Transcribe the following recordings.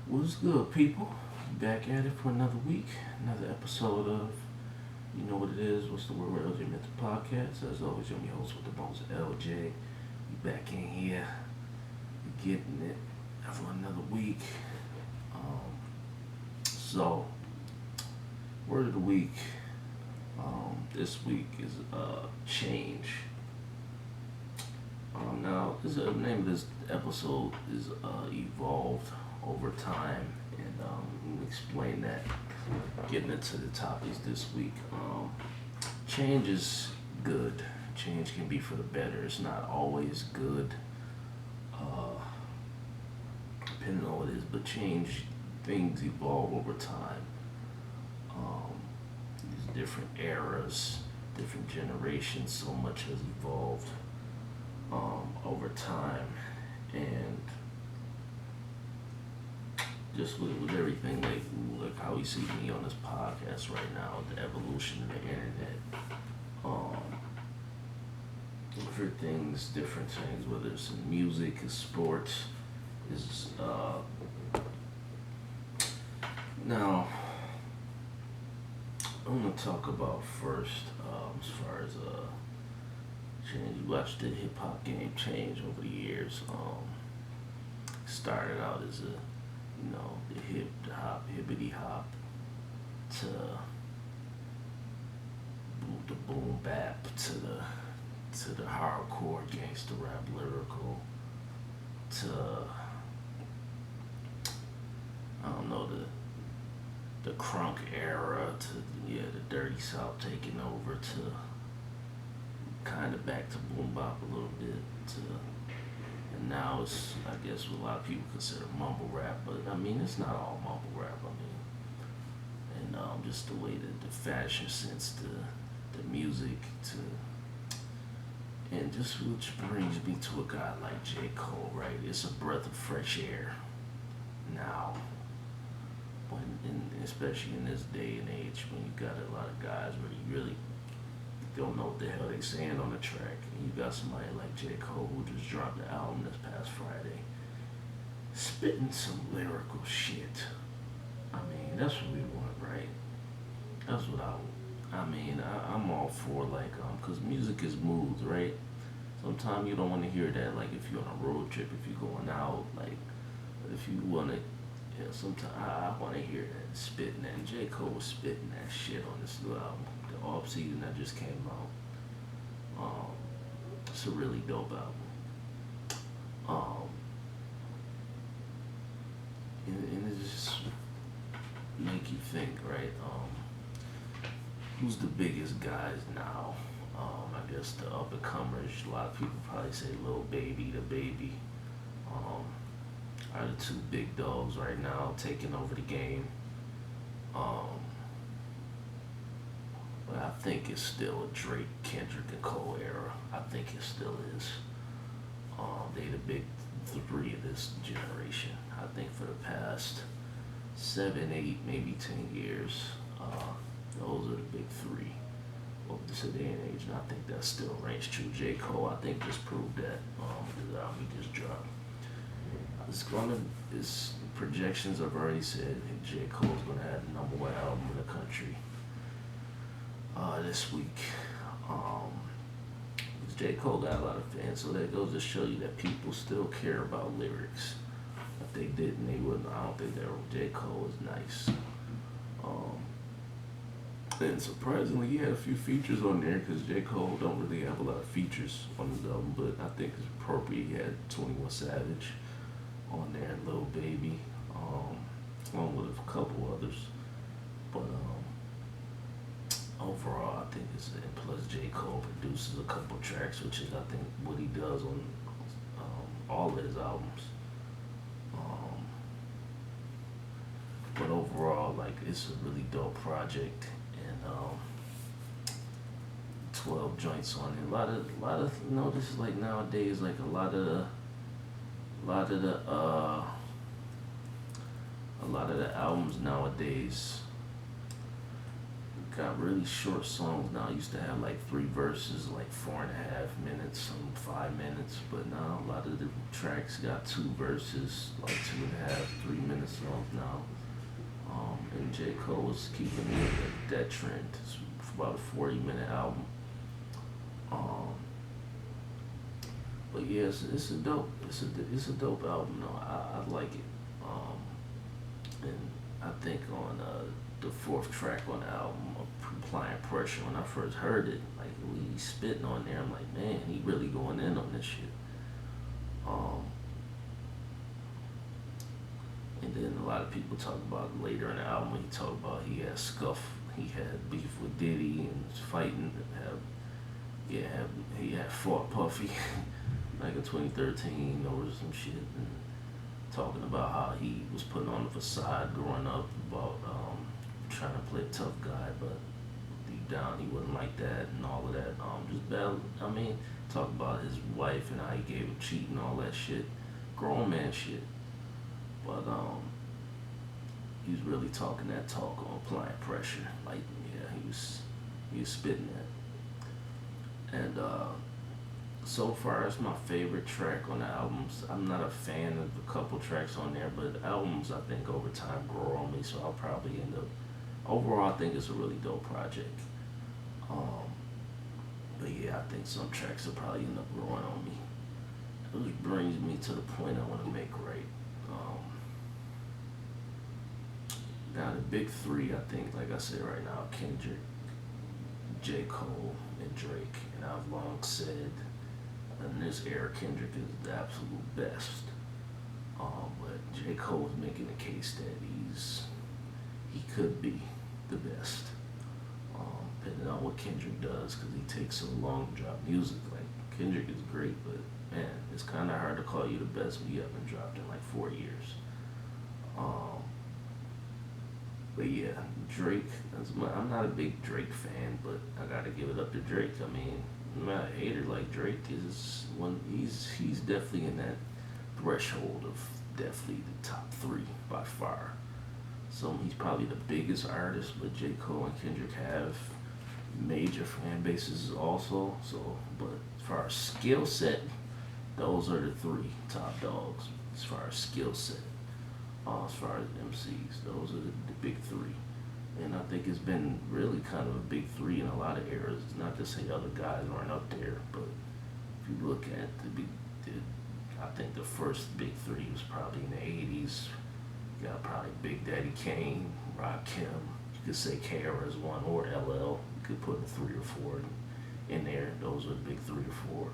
What's good, people? Back at it for another week, another episode of You Know What It Is, What's the Word with LJ Mental Podcast. As always, I'm your host with the most LJ. We back in here, we getting it for another week. Um, so, word of the week this week is change. Now, the name of this episode is evolved over time, and we'll explain that. Getting into the topics this week. Change is good. Change can be for the better. It's not always good, uh, depending on what it is. But change, things evolve over time. Um, these different eras, different generations. So much has evolved over time, and just with everything like how you see me on this podcast right now, the evolution of the internet, um, different things, whether it's in music, in sports, is now I'm gonna talk about first as far as change. You watch the hip hop game change over the years. Started out as the hip hop, hippity hop to the boom bap to the hardcore gangster rap lyrical to I don't know the crunk era to the dirty south taking over to kind of back to boom bap a little bit to and now it's, I guess, what a lot of people consider mumble rap, but I mean, it's not all mumble rap. I mean, and just the way that the fashion sense, the music, and just which brings me to a guy like J. Cole, right? It's a breath of fresh air now, especially in this day and age when you got a lot of guys where you really don't know what the hell they saying on the track. And you got somebody like J. Cole who just dropped the album this past Friday, spitting some lyrical shit. I mean, that's what we want, right? That's what I mean, I'm all for cause music is moods, right? Sometimes you don't want to hear that, like if you're on a road trip, if you're going out, like, if you want to, sometimes I want to hear that spitting that. And J. Cole was spitting that shit on this new album, the off season that just came out. It's a really dope album. And it just make you think, right? Who's the biggest guys now? I guess the up and comers. A lot of people probably say Lil Baby, the Baby. Are the two big dogs right now taking over the game. But I think it's still a Drake, Kendrick, and Cole era. I think it still is. They the big three of this generation. I think for the past 7, 8, maybe 10 years, those are the big three of this day and age, and I think that still reigns true. J. Cole, I think, just proved that with the album he just dropped. His projections have already said J. Cole's gonna have the number one album in the country this week. J. Cole got a lot of fans, so that goes to show you that people still care about lyrics. If they didn't, they wouldn't. I don't think that J. Cole is nice. And surprisingly, he had a few features on there because J. Cole don't really have a lot of features on his album, but I think it's appropriate. He had 21 Savage on there, and Lil Baby, along with a couple others. But overall, I think it's, and plus J. Cole produces a couple tracks, which is I think what he does on all of his albums. But overall, like, it's a really dope project, and 12 joints on it. A lot of, this is like nowadays, like a lot of the albums nowadays got really short songs now. I used to have like 3 verses, like 4.5 minutes, some 5 minutes, but now a lot of the tracks got 2 verses, like 2.5, 3 minute songs now. And J. Cole is keeping me with that trend. It's about a 40-minute album. Um, but yeah, it's a dope, it's a dope album. No, I like it. And I think on the 4th track on the album, Applying Pressure, when I first heard it, like he spitting on there, I'm like, man, he really going in on this shit. Um, and then a lot of people talk about later in the album, he talked about he had beef with Diddy and was fighting, he had fought Puffy like in 2013 over some shit, and talking about how he was putting on the facade growing up about trying to play a tough guy, but deep down he wasn't like that and all of that. Just bad. I mean, talk about his wife and how he gave him cheat and all that shit, grown man shit. But he was really talking that talk on Applying Pressure. Like, yeah, he was spitting that. And so far, it's my favorite track on the albums. I'm not a fan of a couple tracks on there, but albums I think over time grow on me, so I'll probably end up. Overall, I think it's a really dope project. But yeah, I think some tracks will probably end up growing on me. Which brings me to the point I want to make, right? Now the big three, I think, like I said right now, Kendrick, J. Cole, and Drake. And I've long said in this era, Kendrick is the absolute best. But J. Cole is making the case that he could be the best. Depending on what Kendrick does, because he takes so long to drop music. Like, Kendrick is great, but man, it's kind of hard to call you the best when you haven't dropped in like 4 years. But yeah, Drake, I'm not a big Drake fan, but I gotta give it up to Drake. I mean, I'm not a hater. Like, Drake is he's definitely in that threshold of definitely the top 3 by far. So he's probably the biggest artist, but J. Cole and Kendrick have major fan bases also. So, but as far as skill set, those are the 3 top dogs. As far as skill set, as far as MCs, those are the big 3. And I think it's been really kind of a big 3 in a lot of eras. Not to say other guys aren't up there, but if you look at I think the first big 3 was probably in the 80s. You got probably Big Daddy Kane, Rakim. You could say KRS One or LL. You could put the 3 or 4 in there. Those are the big 3 or 4.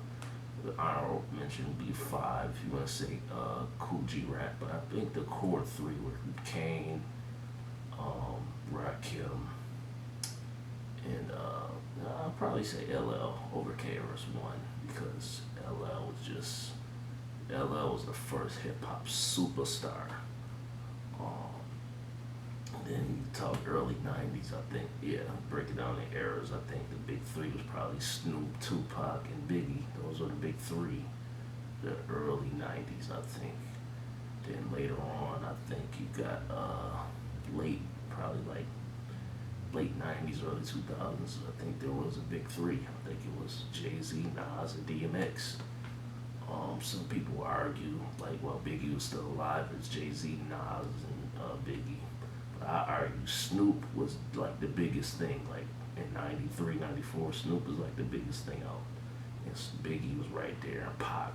The honorable mention would be 5 if you want to say Cool G Rap, but I think the core 3 were Kane, Rakim, and I'll probably say LL over KRS-One, because LL was the first hip hop superstar. Then you talk early 90s, I think, yeah, breaking down the eras, I think the big 3 was probably Snoop, Tupac, and Biggie. Those are the big 3, the early 90s, I think. Then later on, I think you got probably like late 90s, early 2000s, I think there was a big 3. I think it was Jay-Z, Nas, and DMX. Some people argue, like, well, Biggie was still alive, it's Jay-Z, Nas, and Biggie. I argue Snoop was like the biggest thing, like in 93, 94, Snoop was like the biggest thing out. And Biggie was right there, and Pac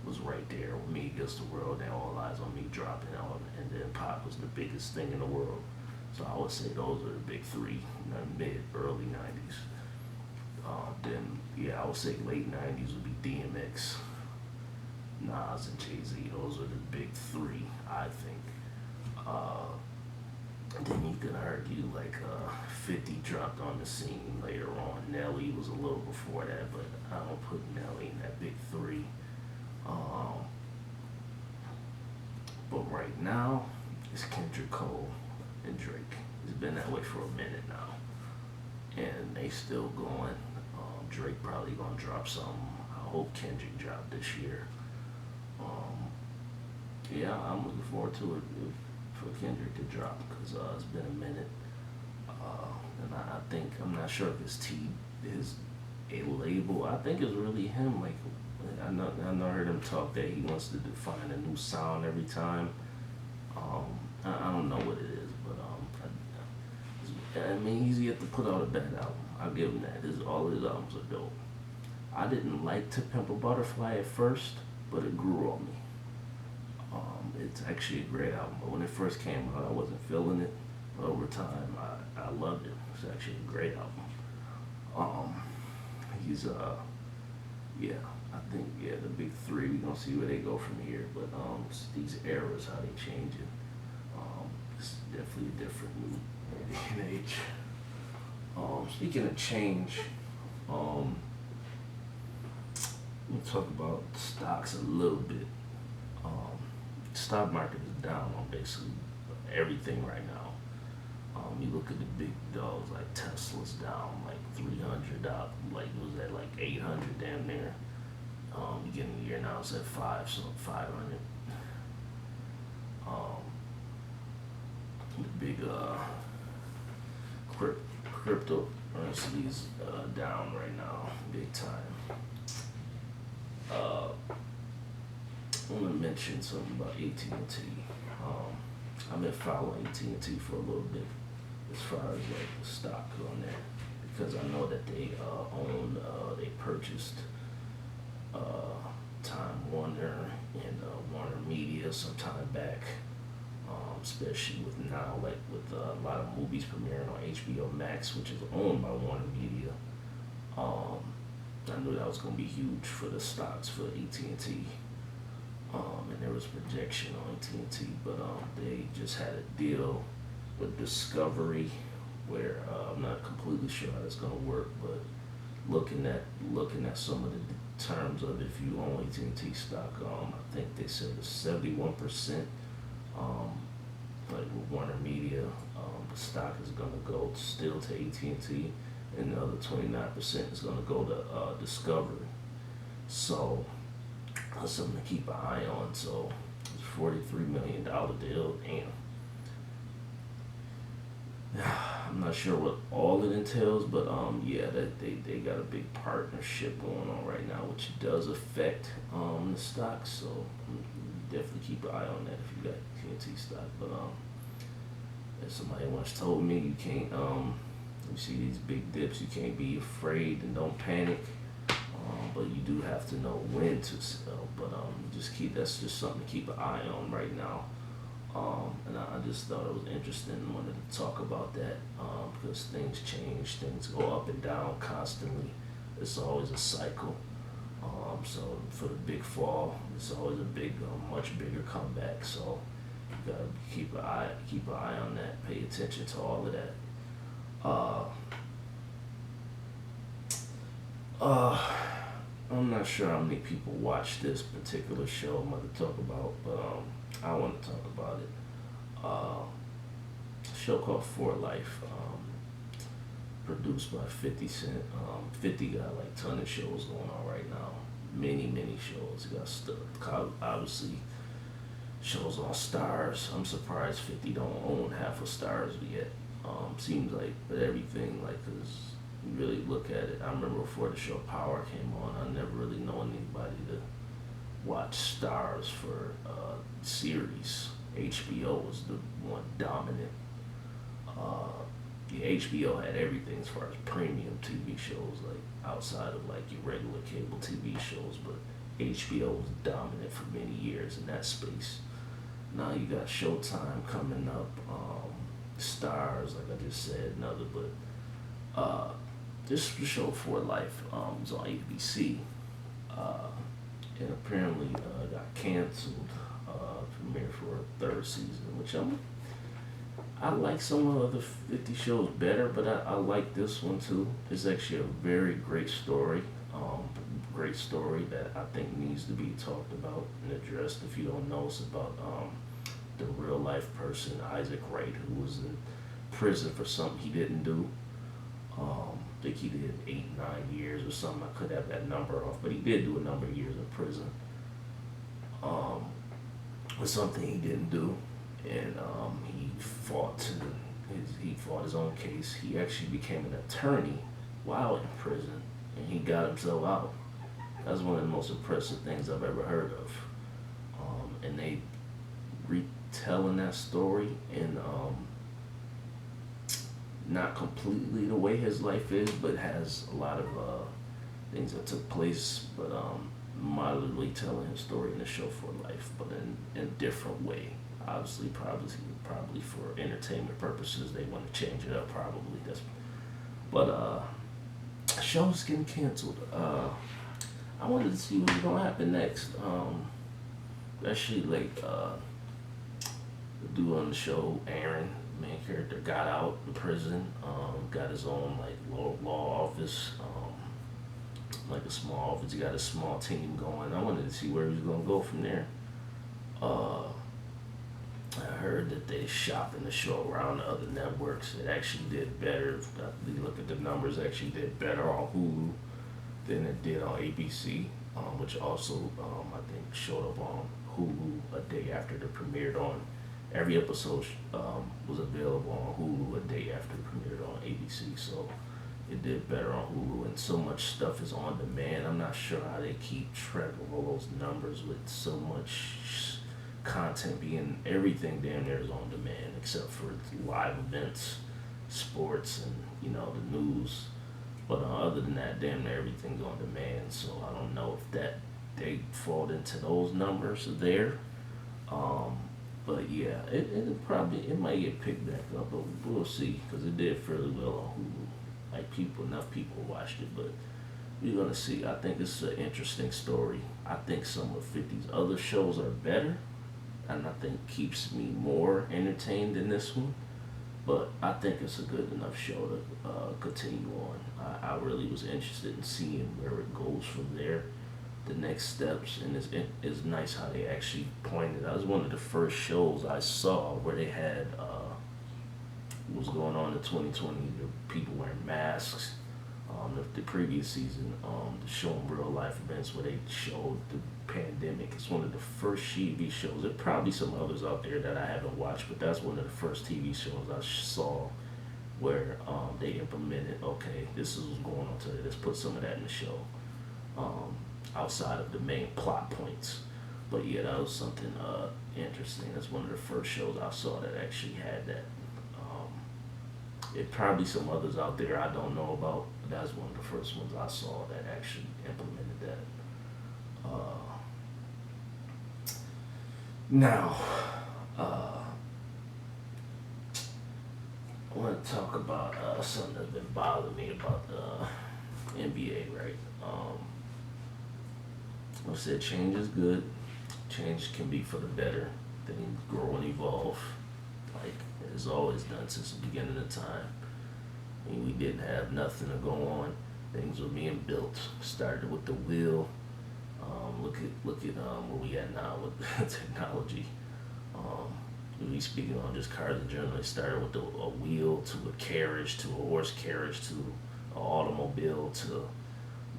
was right there with Me Against the World, and All Eyes on Me dropping out, and then Pac was the biggest thing in the world. So I would say those are the big 3, early 90s. Then, yeah, I would say late 90s would be DMX, Nas, and Jay-Z. Those are the big 3, I think. Then you can argue like 50 dropped on the scene later on. Nelly was a little before that, but I don't put Nelly in that big 3. But right now, it's Kendrick, Cole, and Drake. It's been that way for a minute now, and they still going. Drake probably gonna drop something. I hope Kendrick drop this year. Yeah, I'm looking forward to it for Kendrick to drop, because it's been a minute. And I think I'm not sure if it's T is a label. I think it's really him. Like I know I heard him talk that he wants to define a new sound every time. I don't know what it is, but I mean he's yet to put out a bad album. I'll give him that. All his albums are dope. I didn't like To Pimp a Butterfly at first, but it grew on me. It's actually a great album, but when it first came out, I wasn't feeling it. But over time, I loved it. It's actually a great album. Um, he's yeah, I think the big three. We gonna see where they go from here. But it's these eras, how they change it. It's definitely a different new day and age. Speaking of change, we'll talk about stocks a little bit. Um, Stock market is down on basically everything right now. You look at the big dogs like Tesla's down like $300, like it was at like 800 damn near. You get in the year now it's at 500. Um, the big cryptocurrency is down right now, big time. Uh, I want to mention something about AT&T. I've been following AT&T for a little bit as far as like the stock on there because I know that they they purchased Time Warner and Warner Media some time back, especially with now like with a lot of movies premiering on HBO Max, which is owned by Warner Media. I knew that was going to be huge for the stocks for AT&T. And there was projection on AT&T, but they just had a deal with Discovery where I'm not completely sure how it's going to work, but looking at some of the terms of if you own AT&T stock, I think they said it's 71%. Like with Warner Media, the stock is going to go still to AT&T, and the other 29% is going to go to Discovery. So that's something to keep an eye on. So it's a $43 million deal. Damn. I'm not sure what all it entails, but yeah, that they got a big partnership going on right now, which does affect the stock. So definitely keep an eye on that if you got TNT stock. But as somebody once told me, you can't you see these big dips, you can't be afraid and don't panic. But you do have to know when to sell. But that's just something to keep an eye on right now. And I just thought it was interesting and wanted to talk about that because things change, things go up and down constantly. It's always a cycle. So for the big fall, it's always a big, much bigger comeback. So you gotta keep an eye on that. Pay attention to all of that. I'm not sure how many people watch this particular show I'm going to talk about, but I want to talk about it. A show called For Life, produced by 50 Cent. 50 got like ton of shows going on right now. Many shows. He got stuff, obviously shows on Stars. I'm surprised 50 don't own half of Stars yet. Seems like with everything, like, cause you really look at it. I remember before the show Power came on, I never really known anybody to watch Stars for series. HBO was the one dominant. HBO had everything as far as premium TV shows, like outside of like your regular cable TV shows, but HBO was dominant for many years in that space. Now you got Showtime coming up, Stars, like I just said, another, but this show For Life was on ABC, and apparently got canceled, premiered for a third season, which I like some of the other 50 shows better, but I like this one too. It's actually a very great story, that I think needs to be talked about and addressed. If you don't know, it's about the real life person, Isaac Wright, who was in prison for something he didn't do. I think he did 8, 9 years or something. I could have that number off, but he did do a number of years in prison for something he didn't do, and he fought to He fought his own case. He actually became an attorney while in prison, and he got himself out. That's one of the most impressive things I've ever heard of. And they retelling that story in not completely the way his life is, but has a lot of things that took place, but moderately telling his story in the show for life, but in a different way. Obviously, probably for entertainment purposes, they want to change it up. Probably that's, but show's getting canceled. I wanted to see what's gonna happen next. Especially like the dude on the show, Aaron, main character, got out of prison. Got his own like law office. Like a small office. He got a small team going. I wanted to see where he was gonna go from there. I heard that they shopping the show around to other networks. It actually did better. If you look at the numbers, it actually did better on Hulu than it did on ABC, which also I think showed up on Hulu a day after it premiered on. Every episode was available on Hulu a day after it premiered on ABC, so it did better on Hulu. And so much stuff is on demand. I'm not sure how they keep track of all those numbers with so much content being everything damn near is on demand except for live events, sports, and the news. But other than that, damn near everything's on demand. So I don't know if that they fall into those numbers there. But yeah, it might get picked back up, but we'll see because it did fairly well on Hulu. Like enough people watched it, but we're gonna see. I think it's an interesting story. I think some of 50's other shows are better, and I think keeps me more entertained than this one. But I think it's a good enough show to continue on. I really was interested in seeing where it goes from there, the next steps, and it's nice how they actually pointed. That was one of the first shows I saw where they had what was going on in 2020, the people wearing masks. The previous season, showing real life events where they showed the pandemic. It's one of the first TV shows. There are probably some others out there that I haven't watched, but that's one of the first TV shows I saw where they implemented, okay, this is what's going on today. Let's put some of that in the show outside of the main plot points. But yeah, that was something interesting. That's one of the first shows I saw that actually had that. It probably some others out there I don't know about. But that's one of the first ones I saw that actually implemented that. Now, I want to talk about something that's been bothering me about the NBA, right? I said change is good. Change can be for the better. Things grow and evolve, like it's always done since the beginning of time. I mean, we didn't have nothing to go on. Things were being built. Started with the wheel. Look at where we at now with technology. We speaking on just cars in general. It started with a wheel to a carriage to a horse carriage to an automobile to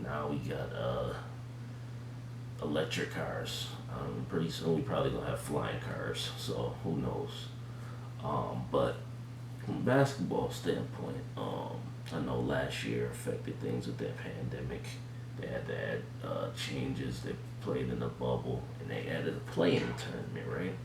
now we got electric cars. Pretty soon we probably gonna have flying cars. So who knows? But from a basketball standpoint, I know last year affected things with that pandemic. They had to add changes. They played in a bubble, and they added a play-in tournament, right?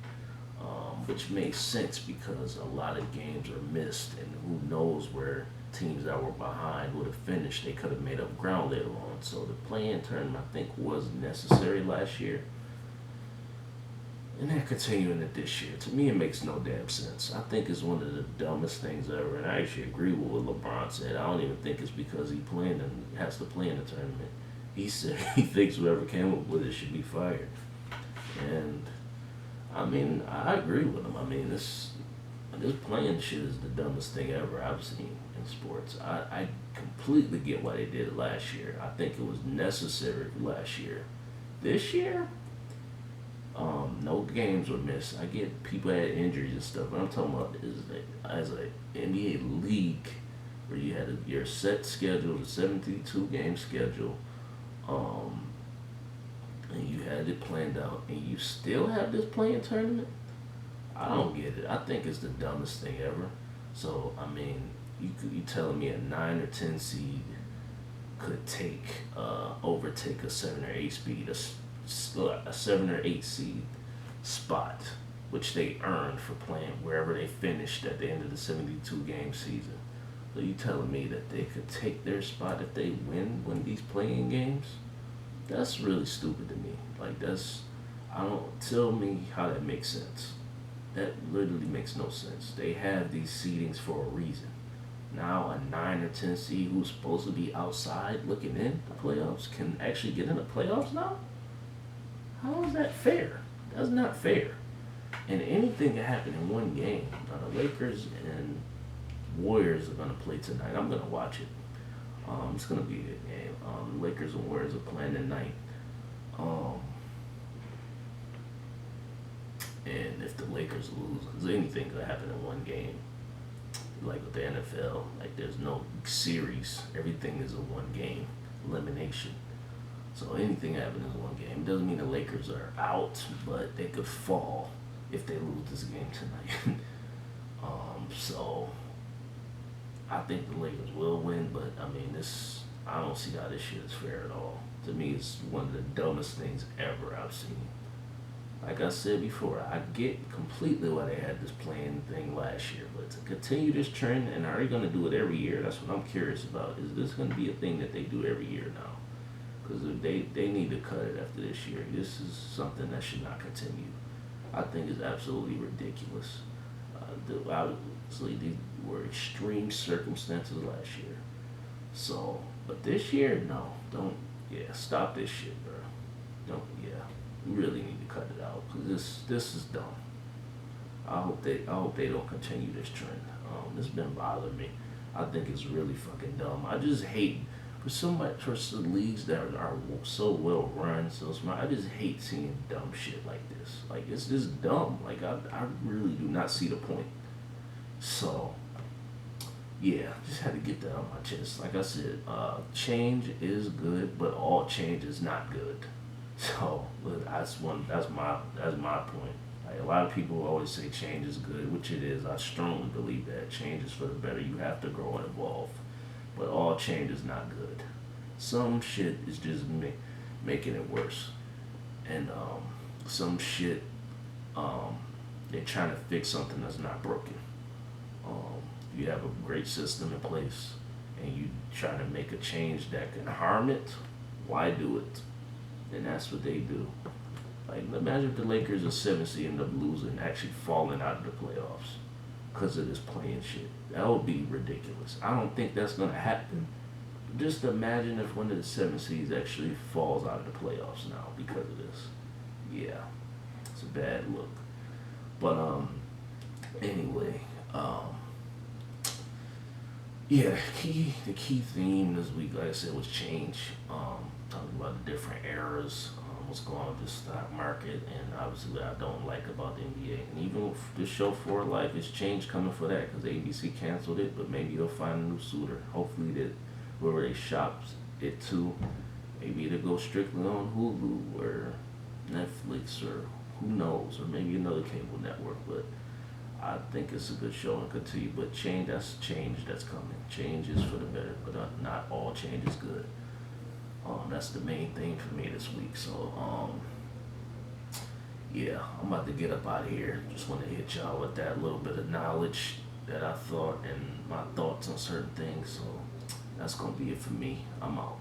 Which makes sense because a lot of games are missed, and who knows where teams that were behind would have finished. They could have made up ground later on. So the play-in tournament, I think, was necessary last year. And they're continuing it this year. To me, it makes no damn sense. I think it's one of the dumbest things ever. And I actually agree with what LeBron said. I don't even think it's because he has to play in the tournament. He said he thinks whoever came up with it should be fired. And I mean, I agree with him. I mean, this playing shit is the dumbest thing ever I've seen in sports. I completely get why they did it last year. I think it was necessary last year. This year, no games were missed. I get people had injuries and stuff, but I'm talking about as a NBA league where you had your set schedule, the 72 game schedule, and you had it planned out, and you still have this playing tournament. I don't get it. I think it's the dumbest thing ever. So I mean, you telling me a 9 or 10 seed could overtake a 7 or 8 speed, a 7 or 8 seed spot, which they earned for playing wherever they finished at the end of the 72 game season. So you telling me that they could take their spot if they win these playing games? That's really stupid to me. Like that's, I don't, tell me how that makes sense. That literally makes no sense. They have these seedings for a reason. Now a 9 or 10 seed who's supposed to be outside looking in the playoffs can actually get in the playoffs now? How is that fair? That's not fair. And anything can happen in one game. Now the Lakers and Warriors are gonna play tonight. I'm gonna watch it. It's gonna be a good game. Lakers and Warriors are playing tonight. Um, and if the Lakers lose, because anything could happen in one game. Like with the NFL, like there's no series. Everything is a one game elimination. So anything happens in one game. It doesn't mean the Lakers are out, but they could fall if they lose this game tonight. So I think the Lakers will win, but I mean I don't see how this shit is fair at all. To me, it's one of the dumbest things ever I've seen. Like I said before, I get completely why they had this playing thing last year, but to continue this trend, and are they going to do it every year? That's what I'm curious about. Is this going to be a thing that they do every year now? Because they need to cut it after this year. This is something that should not continue. I think it's absolutely ridiculous. Obviously, these were extreme circumstances last year. So, but this year, no, don't. Yeah, stop this shit, bro. Don't. Yeah, we really need to cut it out because this is dumb. I hope they don't continue this trend. It's been bothering me. I think it's really fucking dumb. I just hate for some leagues that are so well run, so smart. I just hate seeing dumb shit like this. Like it's just dumb. Like I really do not see the point. So yeah, just had to get that on my chest. Like I said, change is good, but all change is not good. So that's my point. Like a lot of people always say change is good, which it is. I strongly believe that change is for the better. You have to grow and evolve, but all change is not good. Some shit is just making it worse, and some shit they're trying to fix something that's not broken. You have a great system in place, and you try to make a change that can harm it. Why do it? And that's what they do. Like, imagine if the Lakers are 7 seed end up losing, actually falling out of the playoffs because of this playing shit. That would be ridiculous. I don't think that's gonna happen. Just imagine if one of the 7 seeds actually falls out of the playoffs now because of this. Yeah, it's a bad look. But anyway, yeah, the key theme this week, like I said, was change. Talking about the different eras, what's going on with the stock market, and obviously what I don't like about the NBA. And even with the show For Life, it's change coming for that because ABC canceled it, but maybe they'll find a new suitor. Hopefully that wherever they shop it to, maybe it'll go strictly on Hulu or Netflix or who knows, or maybe another cable network. But I think it's a good show and continue. But that's change that's coming. Change is for the better, but not all change is good. That's the main thing for me this week. So, yeah, I'm about to get up out of here. Just want to hit y'all with that little bit of knowledge that I thought and my thoughts on certain things. So, that's going to be it for me. I'm out.